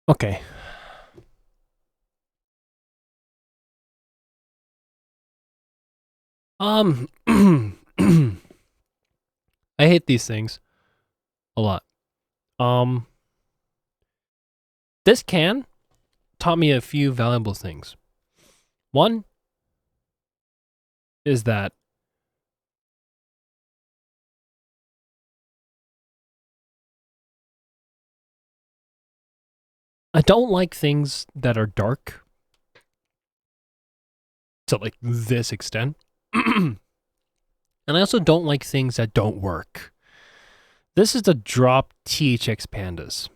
Okay. I hate these things a lot. Um, this can taught me a few valuable things. One is that I don't like things that are dark to like this extent. And I also don't like things that don't work. This is the Drop THX Pandas.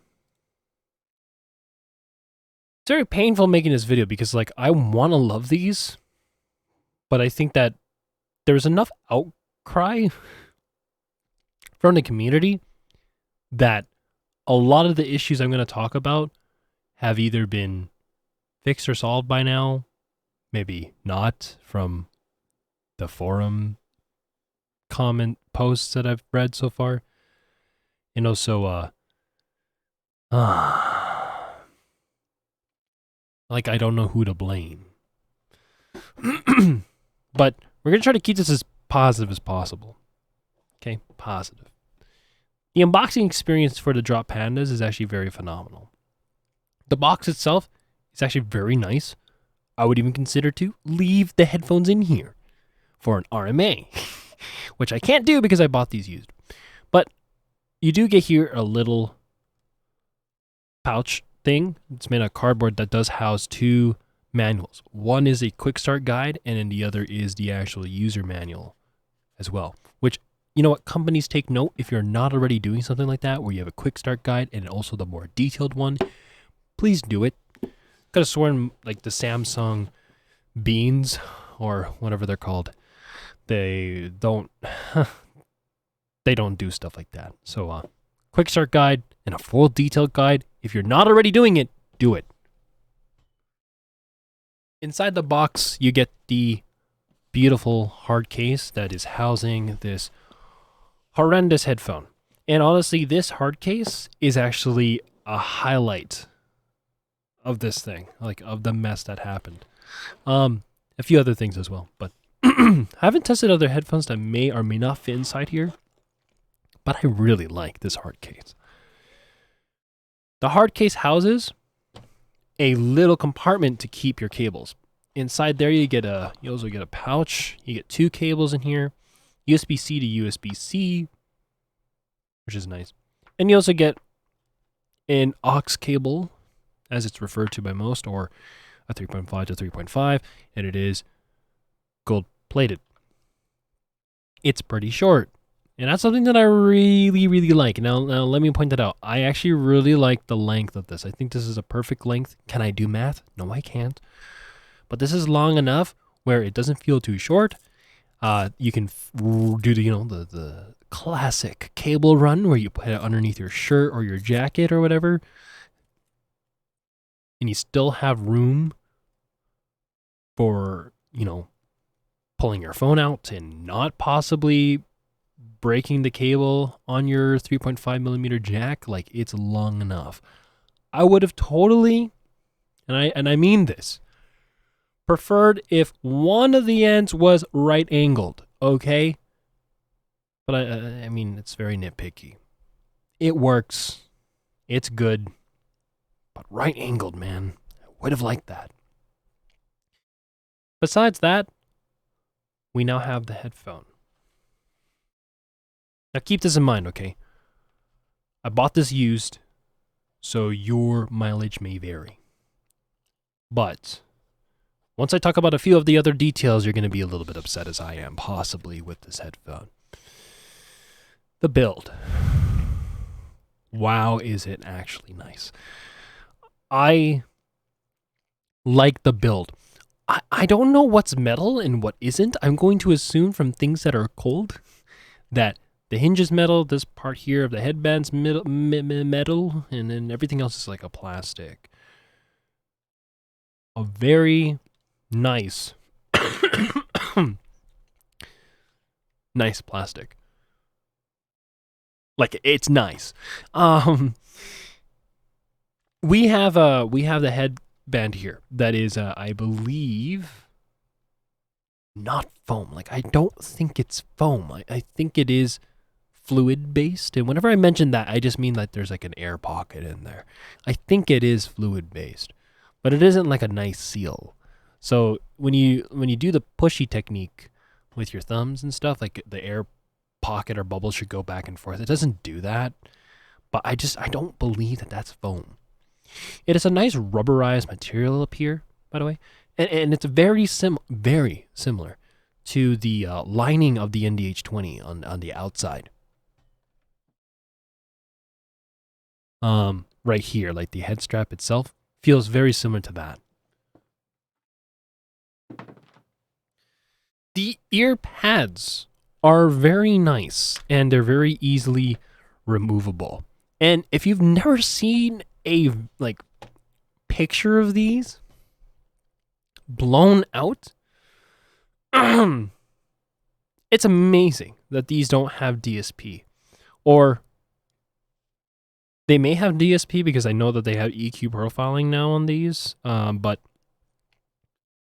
It's very painful making this video because like I want to love these, but I think that there's enough outcry from the community that a lot of the issues I'm going to talk about have either been fixed or solved by now, maybe not from the forum comment posts that I've read so far. And also, like I don't know who to blame. But we're going to try to keep this as positive as possible. Okay, positive. The unboxing experience for the Drop Pandas is actually very phenomenal. The box itself is actually very nice. I would even consider to leave the headphones in here for an RMA, which I can't do because I bought these used. But you do get here a little pouch thing. It's made of cardboard that does house two manuals. One is a quick start guide, and then the other is the actual user manual as well. Which, you know what, companies take note if you're not already doing something like that, where you have a quick start guide and also the more detailed one, please do it. Could have sworn like the Samsung Beans or whatever they're called, they don't they don't do stuff like that. So quick start guide and a full detailed guide. If you're not already doing it, do it. Inside the box, you get the beautiful hard case that is housing this horrendous headphone. And honestly, this hard case is actually a highlight of this thing, like of the mess that happened. A few other things as well, but I haven't tested other headphones that may or may not fit inside here, but I really like this hard case. The hard case houses a little compartment to keep your cables. Inside there, you also get a pouch. You get two cables in here, USB-C to USB-C, which is nice. And you also get an aux cable, as it's referred to by most, or a 3.5 to 3.5, and it is gold plated. It's pretty short. And that's something that I really, really like. Now, let me point that out. I actually really like the length of this. I think this is a perfect length. Can I do math? No, I can't. But this is long enough where it doesn't feel too short. You can do the classic cable run where you put it underneath your shirt or your jacket or whatever, and you still have room for pulling your phone out and not possibly breaking the cable on your 3.5 millimeter jack. Like, it's long enough. I would have totally, and I mean this, preferred if one of the ends was right angled, okay? But I mean, it's very nitpicky. It works. It's good. But right angled, man. I would have liked that. Besides that, we now have the headphone. Now keep this in mind, okay? I bought this used, so your mileage may vary. But once I talk about a few of the other details, you're going to be a little bit upset, as I am, possibly, with this headphone. The build. Wow, is it actually nice. I like the build. I don't know what's metal and what isn't. I'm going to assume from things that are cold that the hinge is metal, this part here of the headband's metal, and then everything else is like a plastic. A very nice, nice plastic. Like, it's nice. we have the headband here that is I believe not foam. Like I don't think it's foam. I think it is fluid based. And whenever I mention that, I just mean that there's like an air pocket in there. I think it is fluid based, but it isn't like a nice seal. So when you do the pushy technique with your thumbs and stuff, like the air pocket or bubble should go back and forth. It doesn't do that. But I don't believe that that's foam. It is a nice rubberized material up here, by the way, and it's very similar to the lining of the NDH20 on the outside. Right here, like the head strap itself feels very similar to that. The ear pads are very nice and they're very easily removable. And if you've never seen a like picture of these blown out, it's amazing that these don't have DSP. Or they may have DSP because I know that they have EQ profiling now on these, but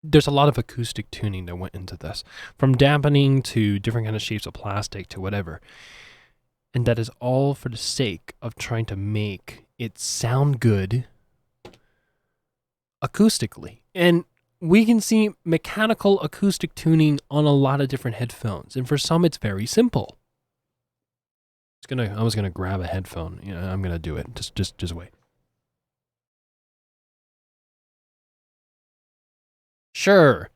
there's a lot of acoustic tuning that went into this, from dampening to different kind of shapes of plastic to whatever. And that is all for the sake of trying to make it sound good acoustically. And we can see mechanical acoustic tuning on a lot of different headphones. And for some, it's very simple. I was gonna grab a headphone. I'm gonna do it. Just wait. Sure.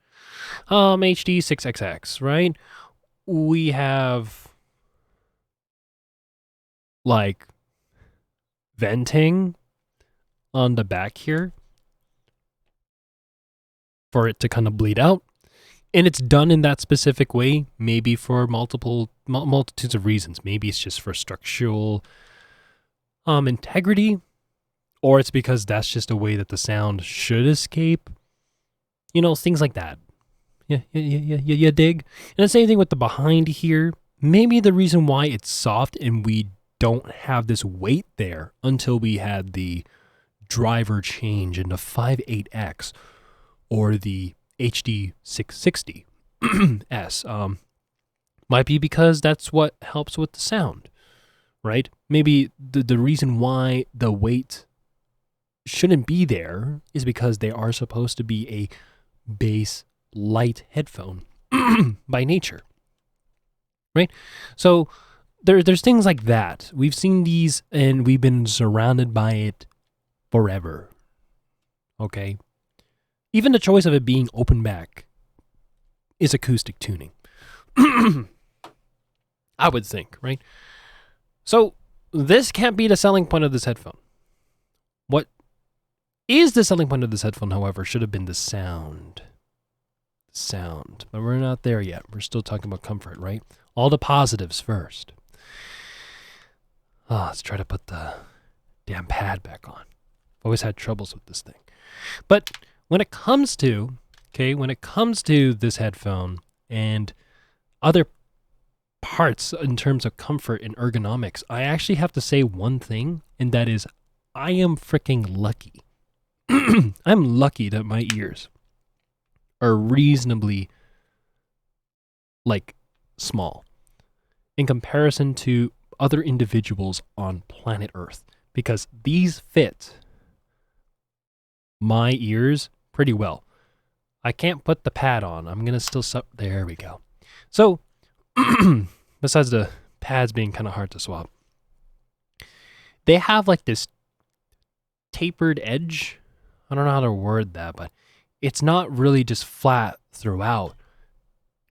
HD 6XX, right? We have like venting on the back here for it to kind of bleed out. And it's done in that specific way, maybe for multitudes of reasons. Maybe it's just for structural integrity, or it's because that's just a way that the sound should escape. Things like that. Yeah, you dig? And the same thing with the behind here. Maybe the reason why it's soft and we don't have this weight there until we had the driver change in the 5.8X or the HD 660 S. Might be because that's what helps with the sound, right? Maybe the reason why the weight shouldn't be there is because they are supposed to be a bass light headphone by nature, right? So there's things like that. We've seen these and we've been surrounded by it forever. Okay? Even the choice of it being open back is acoustic tuning. I would think, right? So this can't be the selling point of this headphone. What is the selling point of this headphone, however, should have been the sound. But we're not there yet. We're still talking about comfort, right? All the positives first. Let's try to put the damn pad back on. Always had troubles with this thing. But when it comes to this headphone and other parts in terms of comfort and ergonomics, I actually have to say one thing, and that is I am freaking lucky. I'm lucky that my ears are reasonably small in comparison to other individuals on planet Earth, because these fit my ears pretty well. I can't put the pad on. I'm going to still there we go. So besides the pads being kind of hard to swap, they have this tapered edge. I don't know how to word that, but it's not really just flat throughout.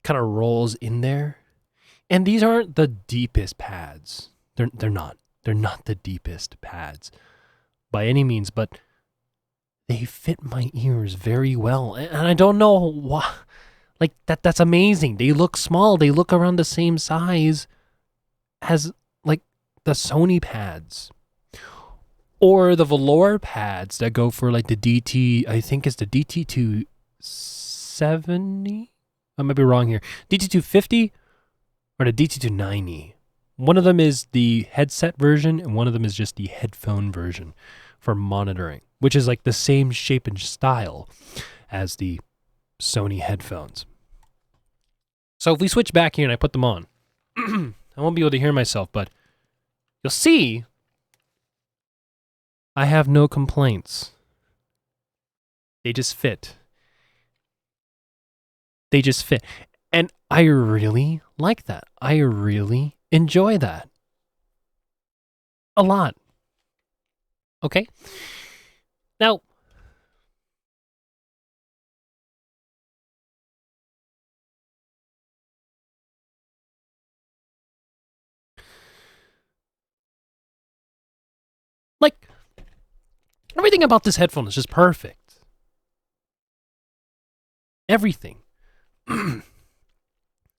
Kind of rolls in there. And these aren't the deepest pads. They're not. They're not the deepest pads by any means, but they fit my ears very well. And I don't know why. That's amazing. They look small. They look around the same size as the Sony pads. Or the velour pads that go for the DT, I think it's the DT270? I might be wrong here. DT250 or the DT290. One of them is the headset version and one of them is just the headphone version. for monitoring, which is like the same shape and style as the Sony headphones. So if we switch back here and I put them on, I won't be able to hear myself, but you'll see I have no complaints. They just fit. They just fit. And I really like that. I really enjoy that. A lot. Okay? Now, like, everything about this headphone is just perfect. Everything.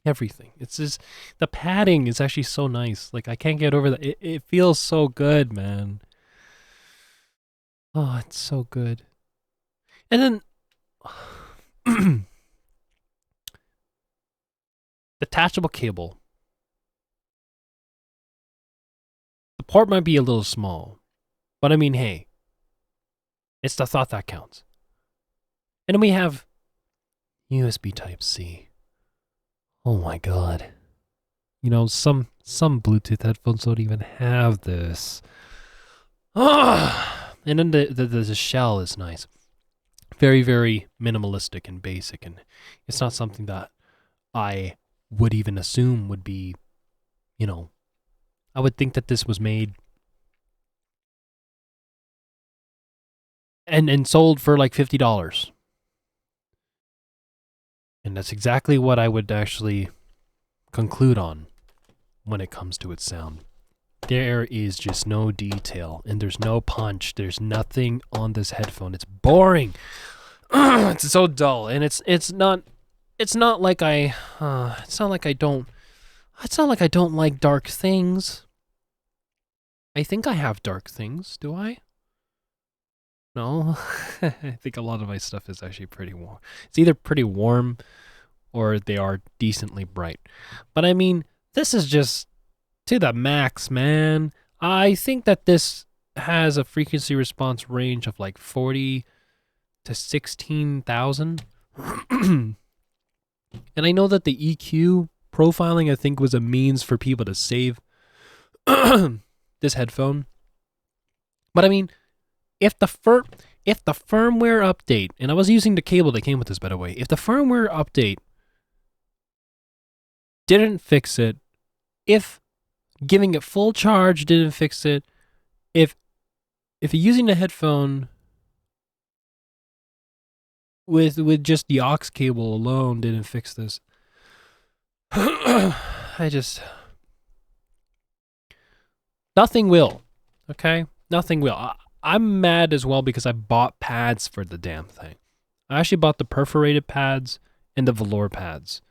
Everything. It's just, the padding is actually so nice. Like, I can't get over that. It feels so good, man. Oh, it's so good. And then, detachable cable. The port might be a little small, but I mean, hey, it's the thought that counts. And then we have USB Type-C. Oh my god. You know, some Bluetooth headphones don't even have this. And then the shell is nice. Very, very minimalistic and basic, and it's not something that I would even assume would be, you know, I would think that this was made and sold for like $50. And that's exactly what I would actually conclude on when it comes to its sound. There is just no detail, and there's no punch. There's nothing on this headphone. It's boring. It's so dull, and it's not like I don't like dark things. I think I have dark things, do I? No. I think a lot of my stuff is actually pretty warm. It's either pretty warm or they are decently bright. But I mean, this is just to the max, man. I think that this has a frequency response range of like 40 to 16,000. And I know that the EQ profiling, I think, was a means for people to save this headphone. But I mean, if the firmware update, and I was using the cable that came with this, by the way, if the firmware update didn't fix it, if giving it full charge didn't fix it, if you're using a headphone with just the aux cable alone didn't fix this, nothing will. Okay? Nothing will. I'm mad as well because I bought pads for the damn thing. I actually bought the perforated pads and the velour pads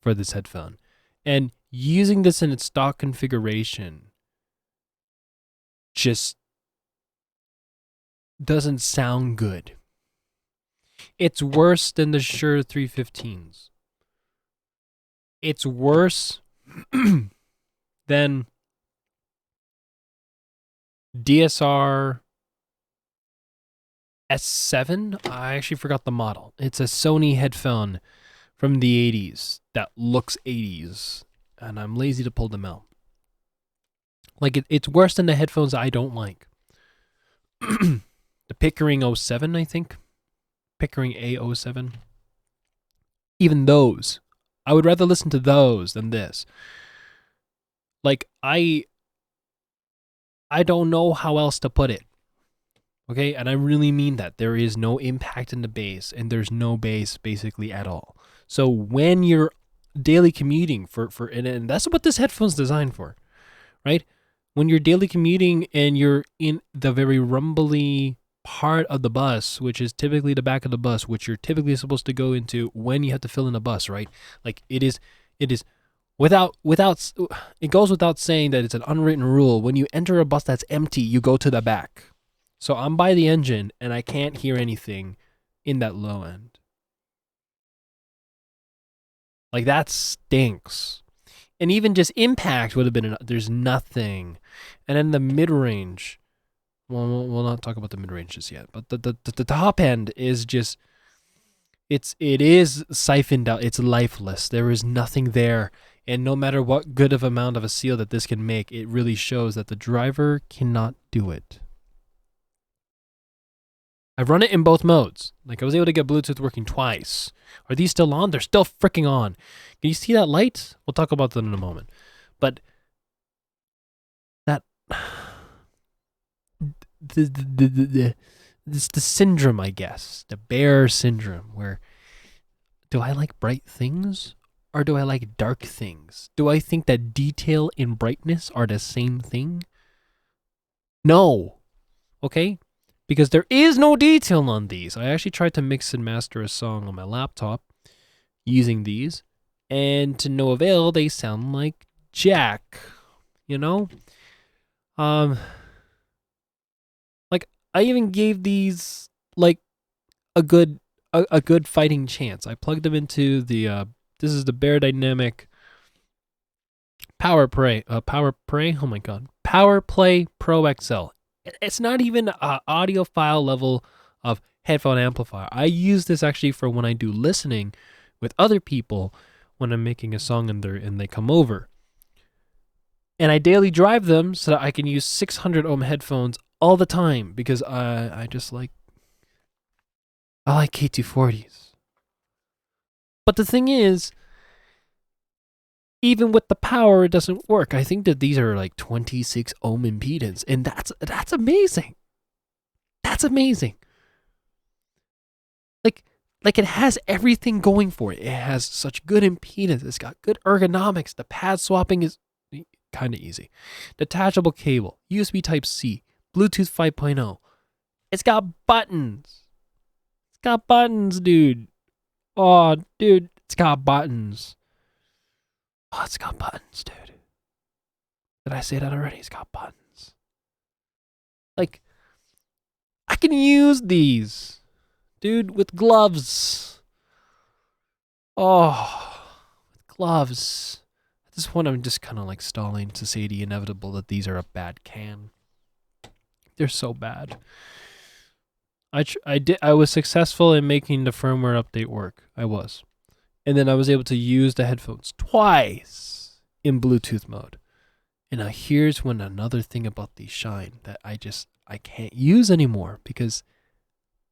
for this headphone. And using this in its stock configuration just doesn't sound good. It's worse than the Shure 315s. It's worse than DSR S7. I actually forgot the model. It's a Sony headphone from the 80s that looks 80s, and I'm lazy to pull them out. Like, it's worse than the headphones I don't like. The Pickering 07, I think. Pickering A07. Even those. I would rather listen to those than this. Like, I don't know how else to put it. Okay, and I really mean that. There is no impact in the bass, and there's no bass basically at all. So when you're daily commuting and that's what this headphone's designed for, right? When you're daily commuting and you're in the very rumbly part of the bus, which is typically the back of the bus, which you're typically supposed to go into when you have to fill in a bus, right? Like it is without it goes without saying that it's an unwritten rule. When you enter a bus that's empty, you go to the back. So I'm by the engine and I can't hear anything in that low end. Like, that stinks. And even just impact would have been there's nothing. And then the mid-range. we'll not talk about the mid range just yet. But the top end is just it is siphoned out. It's lifeless. There is nothing there. And no matter what good of amount of a seal that this can make, it really shows that the driver cannot do it. I've run it in both modes. Like, I was able to get Bluetooth working twice. Are these still on? They're still freaking on. Can you see that light? We'll talk about that in a moment. But that it's the syndrome, I guess, the bear syndrome, where do I like bright things or do I like dark things? Do I think that detail and brightness are the same thing? No. Okay? Because there is no detail on these. I actually tried to mix and master a song on my laptop using these, and to no avail. They sound like jack, you know? Like, I even gave these like a good fighting chance. I plugged them into the this is the Bear Dynamic Power Play. Oh my god, Power Play Pro XL. It's not even an audiophile level of headphone amplifier. I use this actually for when I do listening with other people when I'm making a song and they come over. And I daily drive them so that I can use 600 ohm headphones all the time because I like K240s. But the thing is, even with the power, it doesn't work. I think that these are like 26 ohm impedance, and that's amazing. That's amazing. Like it has everything going for it. It has such good impedance. It's got good ergonomics. The pad swapping is kind of easy. Detachable cable, USB Type-C, Bluetooth 5.0. It's got buttons. It's got buttons, dude. Oh, dude, it's got buttons. Oh, it's got buttons, dude. Did I say that already? It's got buttons. Like, I can use these, dude, with gloves. Oh, with gloves. At this point, I'm just kind of like stalling to say the inevitable that these are a bad can. They're so bad. I was successful in making the firmware update work. I was. And then I was able to use the headphones twice in Bluetooth mode. And now here's when another thing about these shine that I can't use anymore because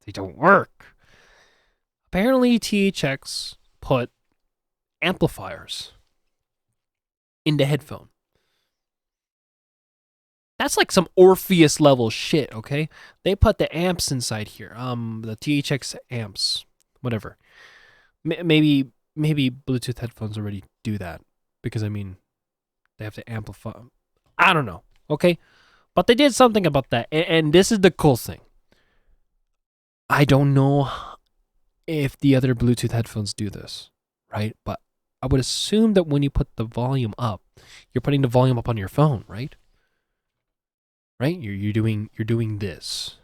they don't work. Apparently THX put amplifiers in the headphone. That's like some Orpheus level shit, okay? They put the amps inside here. The THX amps, whatever. Maybe Bluetooth headphones already do that because I mean, they have to amplify. I don't know, okay? But they did something about that, and this is the cool thing. I don't know if the other Bluetooth headphones do this, right? But I would assume that when you put the volume up, you're putting the volume up on your phone, right? Right? You're doing this.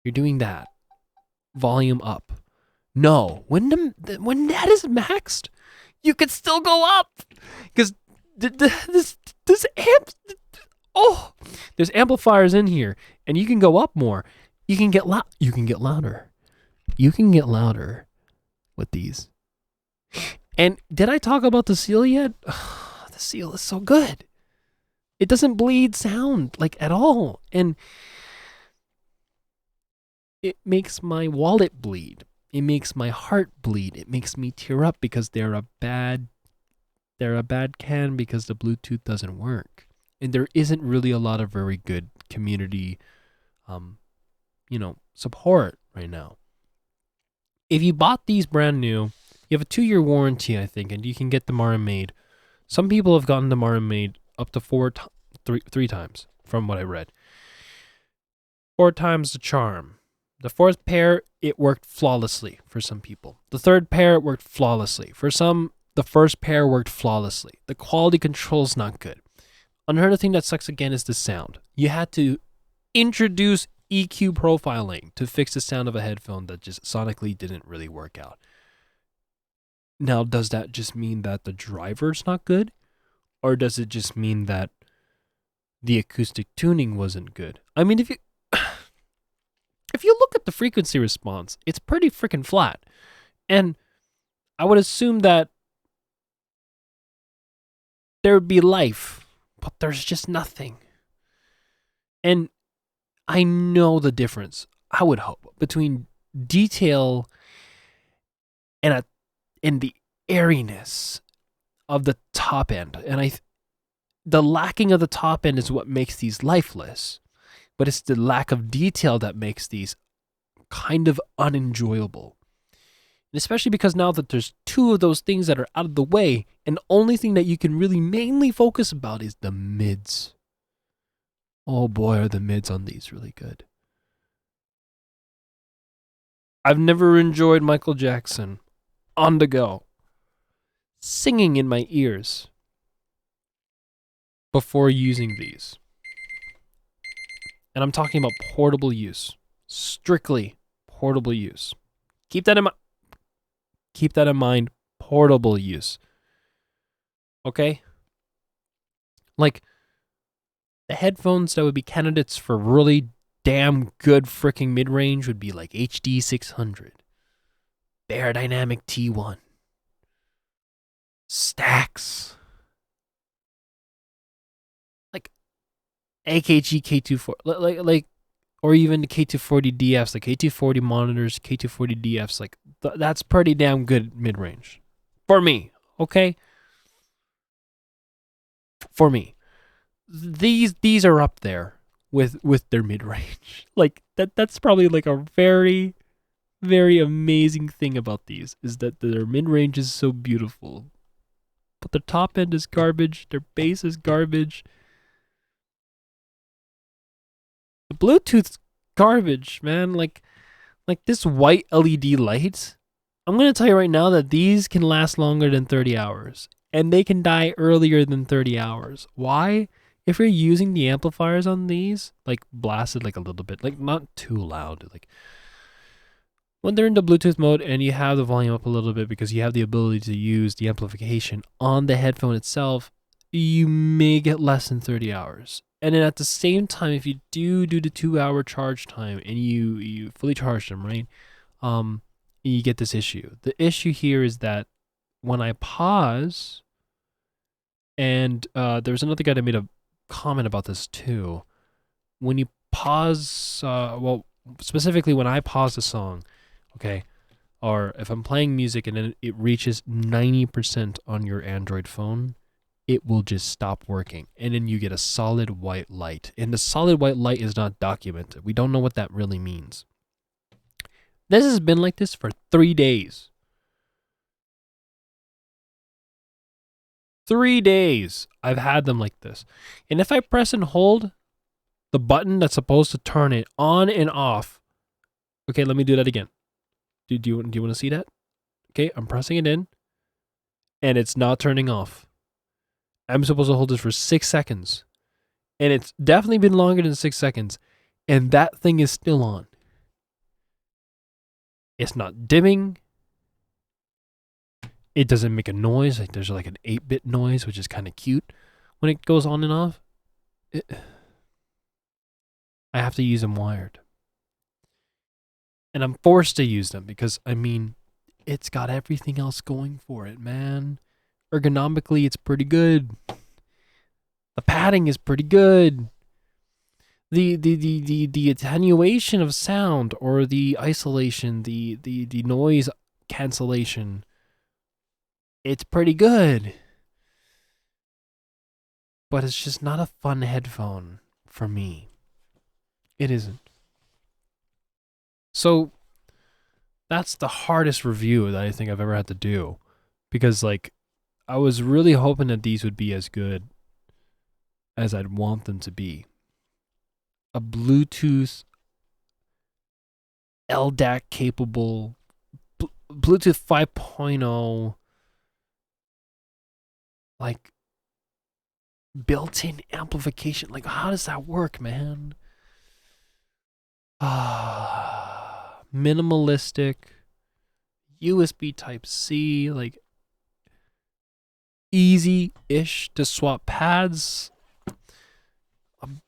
You're doing that. Volume up. No, when that is maxed, you can still go up because this amp. Oh, there's amplifiers in here, and you can go up more. You can get You can get louder. You can get louder with these. And did I talk about the seal yet? The seal is so good. It doesn't bleed sound like at all, and it makes my wallet bleed. It makes my heart bleed. It makes me tear up because they're a bad can because the Bluetooth doesn't work. And there isn't really a lot of very good community support right now. If you bought these brand new, you have a 2-year warranty, I think, and you can get them RMA'd. Some people have gotten them RMA'd up to three times from what I read. 4 times the charm. The 4th pair, it worked flawlessly for some people. The 3rd pair, it worked flawlessly. For some, the 1st pair worked flawlessly. The quality control's not good. Another thing that sucks again is the sound. You had to introduce EQ profiling to fix the sound of a headphone that just sonically didn't really work out. Now, does that just mean that the driver's not good? Or does it just mean that the acoustic tuning wasn't good. I mean, if you look at the frequency response, it's pretty freaking flat. And I would assume that there would be life, but there's just nothing. And I know the difference, I would hope, between detail and the airiness of the top end. And the lacking of the top end is what makes these lifeless, but it's the lack of detail that makes these kind of unenjoyable. And especially because now that there's two of those things that are out of the way, and the only thing that you can really mainly focus about is the mids. Oh boy, are the mids on these really good. I've never enjoyed Michael Jackson on the go singing in my ears before using these. And I'm talking about portable use. Strictly portable use. Keep that in mind. Keep that in mind. Portable use. Okay? Like, the headphones that would be candidates for really damn good freaking mid-range would be like HD 600, Bear Dynamic T1, Stax, like AKG K24, like, or even the K240 DFs, like K240 monitors, K240 DFs, like that's pretty damn good mid-range for me. Okay, for me, these are up there with their mid-range. Like that's probably like a very, very amazing thing about these, is that their mid-range is so beautiful, but their top end is garbage, their bass is garbage, the Bluetooth's garbage, man. Like this white LED light, I'm gonna tell you right now that these can last longer than 30 hours, and they can die earlier than 30 hours. Why? If you're using the amplifiers on these, like blasted like a little bit, like not too loud, like when they're in the Bluetooth mode and you have the volume up a little bit because you have the ability to use the amplification on the headphone itself, you may get less than 30 hours. And then at the same time, if you do the 2-hour charge time and you fully charge them, right, you get this issue. The issue here is that when I pause, and there's another guy that made a comment about this too. When you pause, well, specifically when I pause a song, okay, or if I'm playing music and then it reaches 90% on your Android phone, it will just stop working. And then you get a solid white light. And the solid white light is not documented. We don't know what that really means. This has been like this for 3 days. 3 days I've had them like this. And if I press and hold the button that's supposed to turn it on and off. Okay, let me do that again. Do you want to see that? Okay, I'm pressing it in and it's not turning off. I'm supposed to hold this for 6 seconds. And it's definitely been longer than 6 seconds. And that thing is still on. It's not dimming. It doesn't make a noise. Like there's like an 8-bit noise, which is kind of cute when it goes on and off. I have to use them wired. And I'm forced to use them because, I mean, it's got everything else going for it, man. Ergonomically, it's pretty good. The padding is pretty good. The attenuation of sound, or the isolation, the noise cancellation, it's pretty good. But it's just not a fun headphone for me. It isn't. So that's the hardest review that I think I've ever had to do, because like I was really hoping that these would be as good as I'd want them to be. A Bluetooth LDAC capable Bluetooth 5.0 like built-in amplification. Like, how does that work, man? Minimalistic USB Type-C, like easy-ish to swap pads.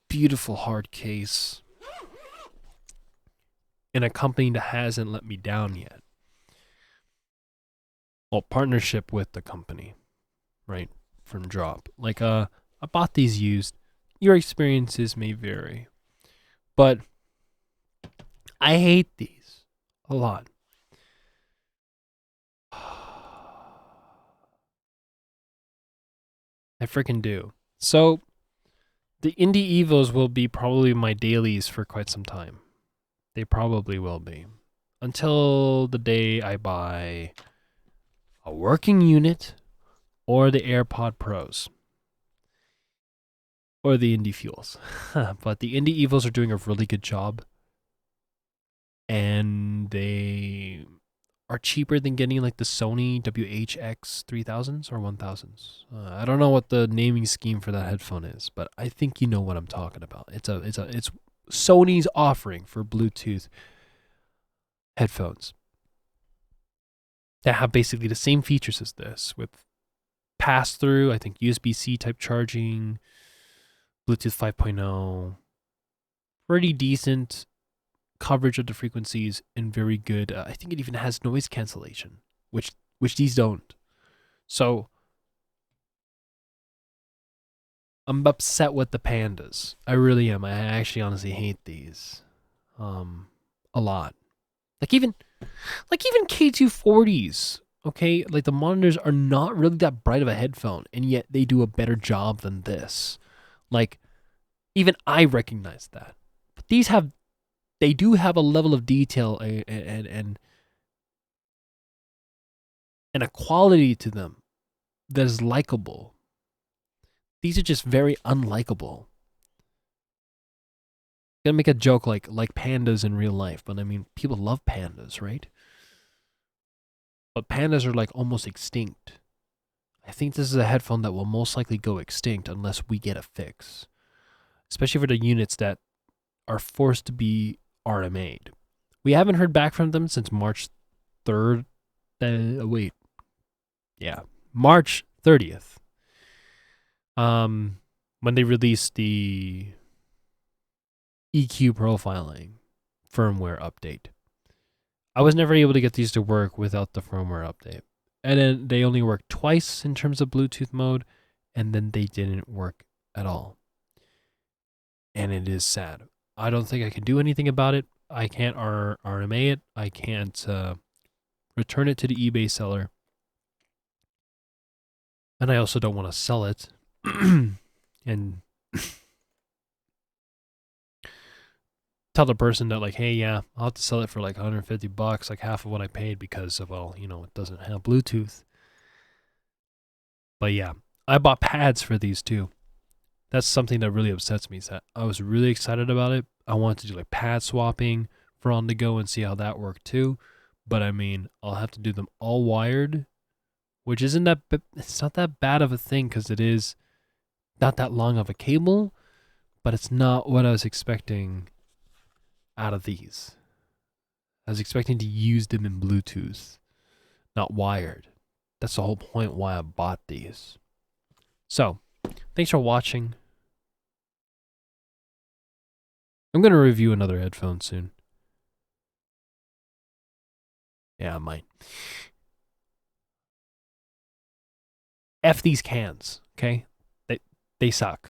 beautiful hard case in a company that hasn't let me down yet. Well, partnership with the company, right? From Drop. Like, I bought these used. Your experiences may vary, but I hate these a lot. I freaking do. So, the Indie Evos will be probably my dailies for quite some time. They probably will be. Until the day I buy a working unit or the AirPod Pros or the Indie Fuels. But the Indie Evos are doing a really good job. And they are cheaper than getting like the Sony WHX 3000s or 1000s. I don't know what the naming scheme for that headphone is, but I think you know what I'm talking about. It's Sony's offering for Bluetooth headphones that have basically the same features as this with pass through, I think USB-C type charging, Bluetooth 5.0, pretty decent coverage of the frequencies, and very good. I think it even has noise cancellation, which these don't. So I'm upset with the Pandas. I really am. I actually honestly hate these, a lot. Like even K240s. Okay, like the monitors are not really that bright of a headphone, and yet they do a better job than this. Like even I recognize that. But they do have a level of detail and a quality to them that is likable. These are just very unlikable. I'm gonna make a joke like pandas in real life, but I mean people love pandas, right? But pandas are like almost extinct. I think this is a headphone that will most likely go extinct unless we get a fix, especially for the units that are forced to be RMA'd. We haven't heard back from them since March 3rd. March 30th. When they released the EQ profiling firmware update. I was never able to get these to work without the firmware update. And then they only worked twice in terms of Bluetooth mode, and then they didn't work at all. And it is sad. I don't think I can do anything about it. I can't RMA it. I can't return it to the eBay seller. And I also don't want to sell it. And tell the person that like, hey, yeah, I'll have to sell it for like $150, like half of what I paid because of, well, it doesn't have Bluetooth. But yeah, I bought pads for these too. That's something that really upsets me. Is that I was really excited about it. I wanted to do like pad swapping for on the go and see how that worked too. But I mean, I'll have to do them all wired, which isn't that. It's not that bad of a thing because it is not that long of a cable, but it's not what I was expecting out of these. I was expecting to use them in Bluetooth, not wired. That's the whole point why I bought these. So, thanks for watching. I'm going to review another headphone soon. Yeah, I might. F these cans, okay? They suck.